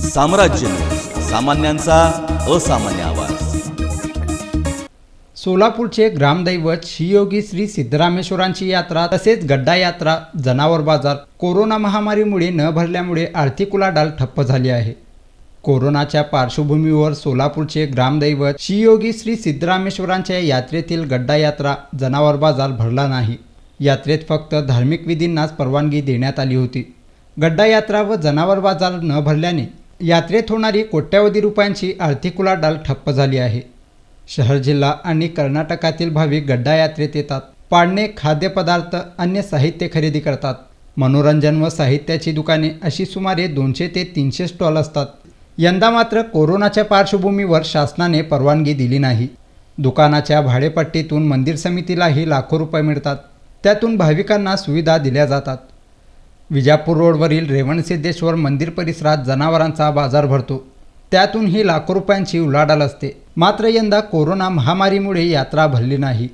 साम्राज्य न्यूज, सामान्यांचा असामान्य आवाज। सोलापूरचे ग्रामदैवत श्रीयोगी श्री सिद्धरामेश्वरांची यात्रा तसेच गड्डा यात्रा, जनावर बाजार कोरोना महामारीमुळे न भरल्यामुळे आर्थिक उलाढाल ठप्प झाली आहे। कोरोनाच्या पार्श्वभूमीवर सोलापूरचे ग्रामदैवत श्रीयोगी श्री सिद्धरामेश्वरांच्या यात्रेतील गड्डा यात्रा, जनावर बाजार भरला नाही। यात्रेत फक्त धार्मिक विधींनाच परवानगी देण्यात आली होती। गड्डा यात्रा व जनावर बाजार न भरल्याने यात्रेत होणारी कोट्यावधी रुपयांची आर्थिक उलाढाल ठप्प झाली आहे। शहर, जिल्हा आणि कर्नाटकातील भाविक गड्डा यात्रेत येतात। पाळणे, खाद्यपदार्थ, अन्य साहित्य खरेदी करतात। मनोरंजन व साहित्याची दुकाने अशी सुमारे 200 ते 300 स्टॉल असतात। यंदा मात्र कोरोनाच्या पार्श्वभूमीवर शासनाने परवानगी दिली नाही। दुकानाच्या भाडेपट्टीतून मंदिर समितीलाही लाखो रुपये मिळतात। त्यातून भाविकांना सुविधा दिल्या जातात। विजापूर रोडवरील रेवणसिद्धेश्वर मंदिर परिसरात जनावरांचा बाजार भरतो। त्यातूनही लाखो रुपयांची उलाढाल असते। मात्र यंदा कोरोना महामारीमुळे यात्रा भरली नाही।